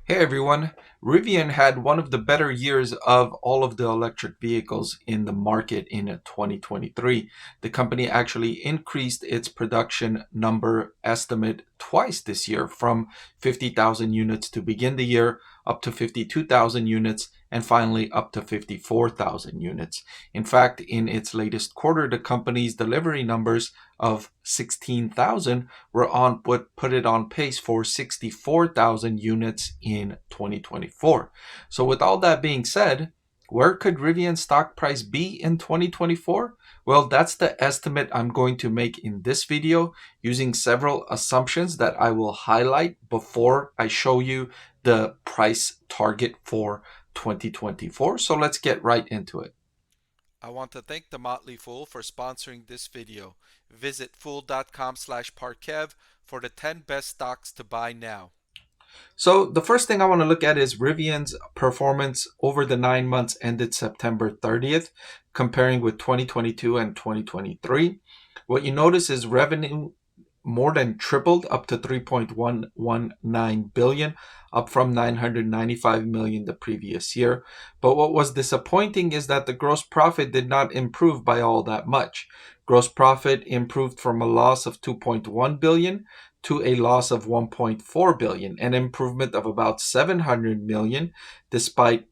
Hey everyone, Rivian had one of the better years of all of the electric vehicles in the market in 2023. The company actually increased its production number estimate twice this year from 50,000 units to begin the year up to 52,000 units and finally up to 54,000 units. In fact, in its latest quarter, the company's delivery numbers of 16,000 were on put it on pace for 64,000 units in 2024. So with all that being said, where could Rivian's stock price be in 2024? Well, that's the estimate I'm going to make in this video using several assumptions that I will highlight before I show you the price target for 2024. So let's get right into it. I want to thank the Motley Fool for sponsoring this video. Visit fool.com/Parkev for the 10 best stocks to buy now. So the first thing I want to look at is Rivian's performance over the 9 months ended September 30th, comparing with 2022 and 2023. What you notice is revenue more than tripled up to 3.119 billion, up from 995 million the previous year. But what was disappointing is that the gross profit did not improve by all that much. Gross profit improved from a loss of 2.1 billion to a loss of 1.4 billion, an improvement of about 700 million, despite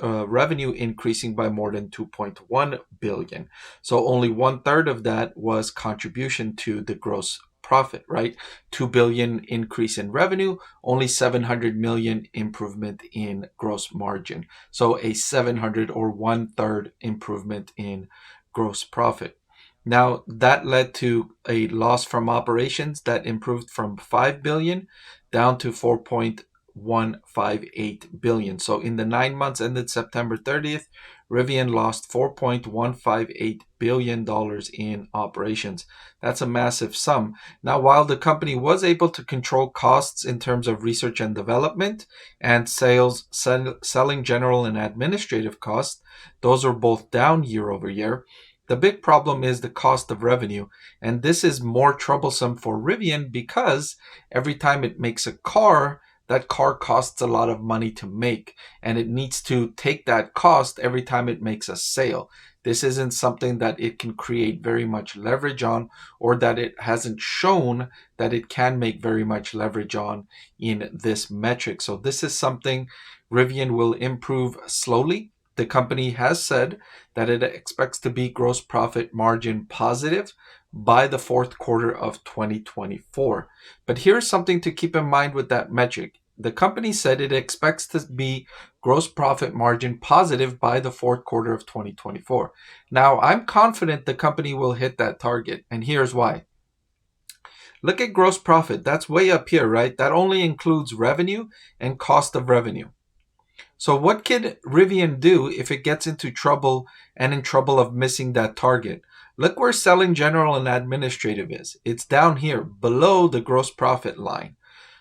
revenue increasing by more than 2.1 billion. So only 1/3 of that was contribution to the gross profit, right? 2 billion increase in revenue, only 700 million improvement in gross margin. So a 700 or 1/3 improvement in gross profit. Now that led to a loss from operations that improved from 5 billion down to 4.158 billion. So in the 9 months ended September 30th, Rivian lost $4.158 billion in operations. That's a massive sum. Now, while the company was able to control costs in terms of research and development and selling general and administrative costs, those are both down year over year. The big problem is the cost of revenue, and this is more troublesome for Rivian because every time it makes a car, that car costs a lot of money to make, and it needs to take that cost every time it makes a sale. This isn't something that it can create very much leverage on, or that it hasn't shown that it can make very much leverage on in this metric. So this is something Rivian will improve slowly. The company has said that it expects to be gross profit margin positive by the fourth quarter of 2024. But here's something to keep in mind with that metric. The company said it expects to be gross profit margin positive by the fourth quarter of 2024. Now, I'm confident the company will hit that target, and here's why. Look at gross profit. That's way up here, right? That only includes revenue and cost of revenue. So what can Rivian do if it gets into trouble and in trouble of missing that target? Look where selling general and administrative is. It's down here below the gross profit line.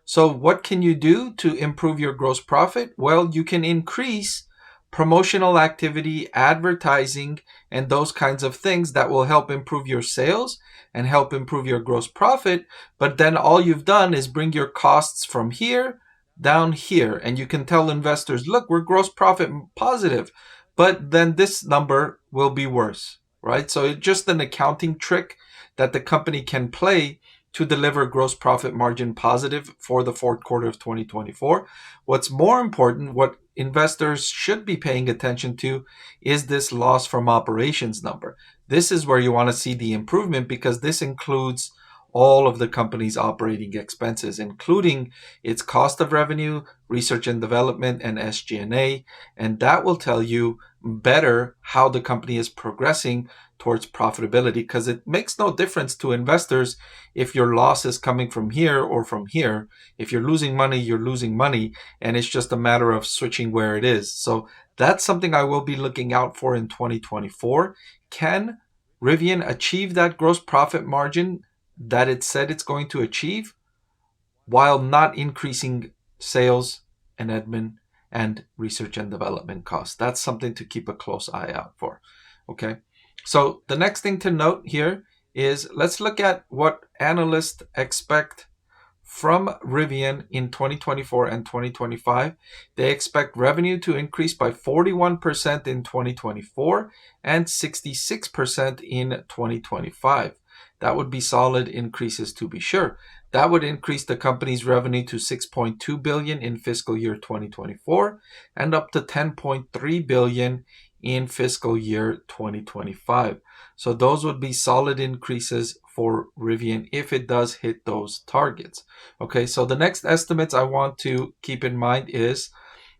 So what can you do to improve your gross profit? Well, you can increase promotional activity, advertising, and those kinds of things that will help improve your sales and help improve your gross profit. But then all you've done is bring your costs from here down here, and you can tell investors, look, we're gross profit positive, but then this number will be worse, right? So it's just an accounting trick that the company can play to deliver gross profit margin positive for the fourth quarter of 2024. What's more important, what investors should be paying attention to, is this loss from operations number. This is where you want to see the improvement because this includes all of the company's operating expenses, including its cost of revenue, research and development, and SG&A, and that will tell you better how the company is progressing towards profitability, because it makes no difference to investors if your loss is coming from here or from here. If you're losing money, you're losing money, and it's just a matter of switching where it is. So that's something I will be looking out for in 2024. Can Rivian achieve that gross profit margin that it said it's going to achieve while not increasing sales and admin and research and development costs? That's something to keep a close eye out for. Okay. So the next thing to note here is let's look at what analysts expect from Rivian in 2024 and 2025. They expect revenue to increase by 41% in 2024 and 66% in 2025. That would be solid increases to be sure. That would increase the company's revenue to $6.2 billion in fiscal year 2024 and up to $10.3 billion in fiscal year 2025. So those would be solid increases for Rivian if it does hit those targets. Okay, so the next estimates I want to keep in mind is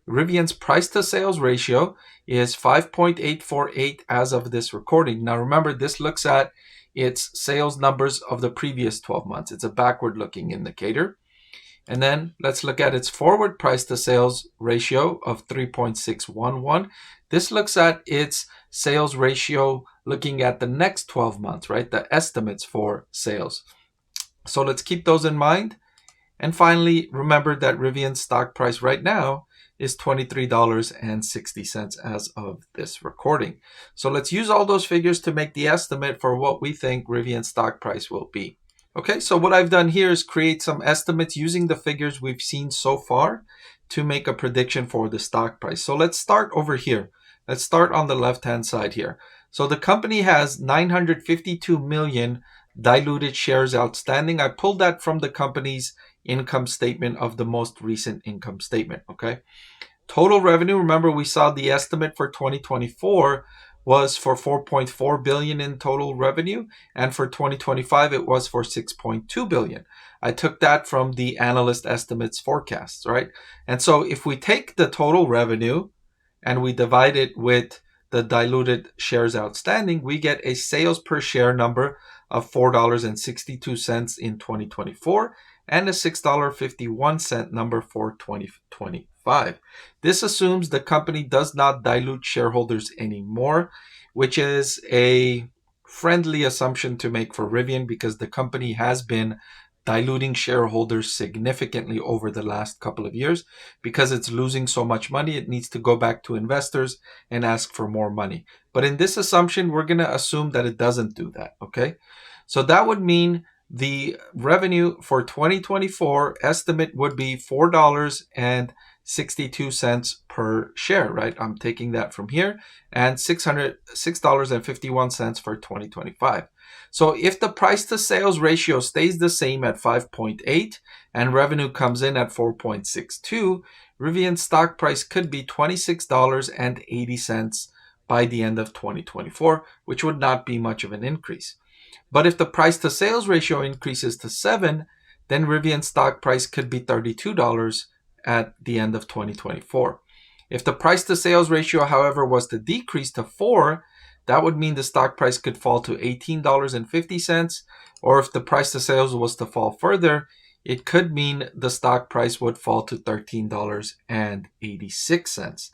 Rivian's price to sales ratio is 5.848 as of this recording. Now remember, this looks at its sales numbers of the previous 12 months. It's a backward looking indicator. And then let's look at its forward price to sales ratio of 3.611. This looks at its sales ratio looking at the next 12 months, right? The estimates for sales. So let's keep those in mind. And finally, remember that Rivian's stock price right now is $23.60 as of this recording. So let's use all those figures to make the estimate for what we think Rivian's stock price will be. Okay, so what I've done here is create some estimates using the figures we've seen so far to make a prediction for the stock price. So let's start over here. Let's start on the left-hand side here. So the company has 952 million diluted shares outstanding. I pulled that from the company's income statement of the most recent income statement, okay? Total revenue, remember we saw the estimate for 2024 was for 4.4 billion in total revenue, and for 2025 it was for 6.2 billion. I took that from the analyst estimates forecasts, right? And so if we take the total revenue and we divide it with the diluted shares outstanding, we get a sales per share number of $4.62 in 2024 and a $6.51 number for 2025. This assumes the company does not dilute shareholders anymore, which is a friendly assumption to make for Rivian because the company has been diluting shareholders significantly over the last couple of years. Because it's losing so much money, it needs to go back to investors and ask for more money. But in this assumption, we're going to assume that it doesn't do that, okay? So that would mean the revenue for 2024 estimate would be $4.62 per share, right? I'm taking that from here, and $6.51 for 2025. So if the price to sales ratio stays the same at 5.8 and revenue comes in at 4.62, Rivian's stock price could be $26.80 by the end of 2024, which would not be much of an increase. But if the price to sales ratio increases to 7, then Rivian's stock price could be $32 at the end of 2024. If the price to sales ratio, however, was to decrease to 4, that would mean the stock price could fall to $18.50, or if the price to sales was to fall further, it could mean the stock price would fall to $13.86.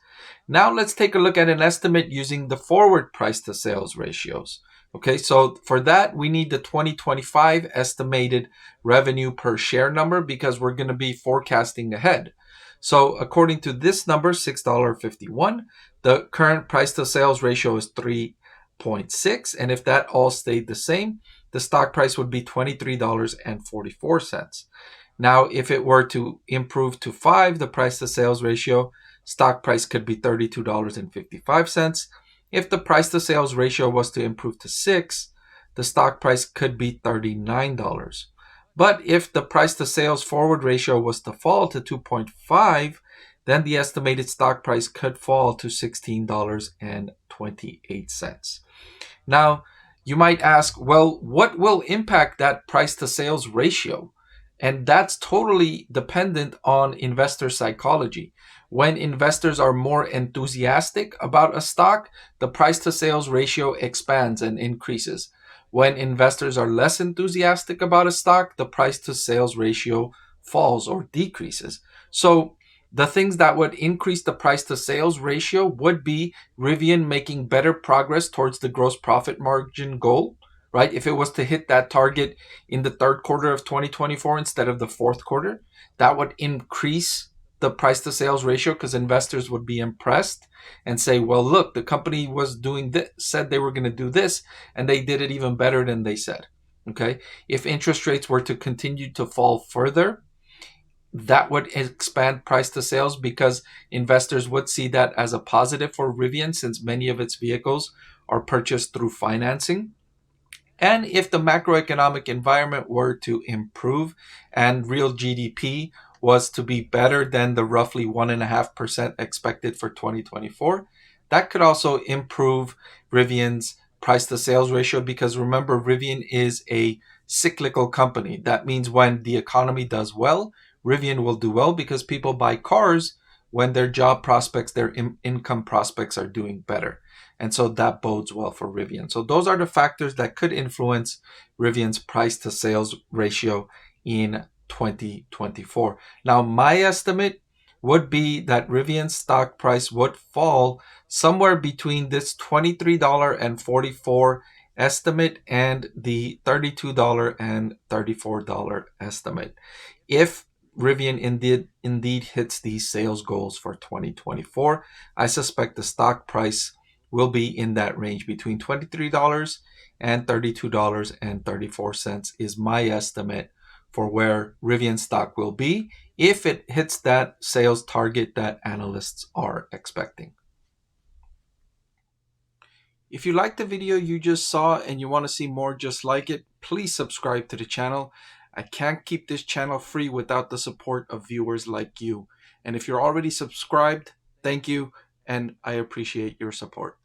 Now let's take a look at an estimate using the forward price to sales ratios. Okay, so for that, we need the 2025 estimated revenue per share number because we're going to be forecasting ahead. So according to this number, $6.51, the current price to sales ratio is 3.6. And if that all stayed the same, the stock price would be $23.44. Now, if it were to improve to 5, the price to sales ratio, stock price could be $32.55. If the price to sales ratio was to improve to 6, the stock price could be $39. But if the price to sales forward ratio was to fall to 2.5, then the estimated stock price could fall to $16.28. Now, you might ask, well, what will impact that price to sales ratio? And that's totally dependent on investor psychology. When investors are more enthusiastic about a stock, the price to sales ratio expands and increases. When investors are less enthusiastic about a stock, the price to sales ratio falls or decreases. So the things that would increase the price to sales ratio would be Rivian making better progress towards the gross profit margin goal, right? If it was to hit that target in the third quarter of 2024 instead of the fourth quarter, that would increase the price to sales ratio because investors would be impressed and say, well, look, the company was doing this, said they were going to do this, and they did it even better than they said. Okay. If interest rates were to continue to fall further, that would expand price to sales because investors would see that as a positive for Rivian since many of its vehicles are purchased through financing. And if the macroeconomic environment were to improve and real GDP was to be better than the roughly 1.5% expected for 2024, that could also improve Rivian's price to sales ratio because remember, Rivian is a cyclical company. That means when the economy does well, Rivian will do well because people buy cars when their job prospects, their income prospects are doing better. And so that bodes well for Rivian. So those are the factors that could influence Rivian's price to sales ratio in 2024. Now, my estimate would be that Rivian's stock price would fall somewhere between this $23.44 estimate and the $32.34 estimate. If Rivian indeed hits these sales goals for 2024, I suspect the stock price will be in that range between $23 and $32.34 is my estimate for where Rivian stock will be if it hits that sales target that analysts are expecting. If you liked the video you just saw and you want to see more just like it, please subscribe to the channel. I can't keep this channel free without the support of viewers like you. And if you're already subscribed, thank you, and I appreciate your support.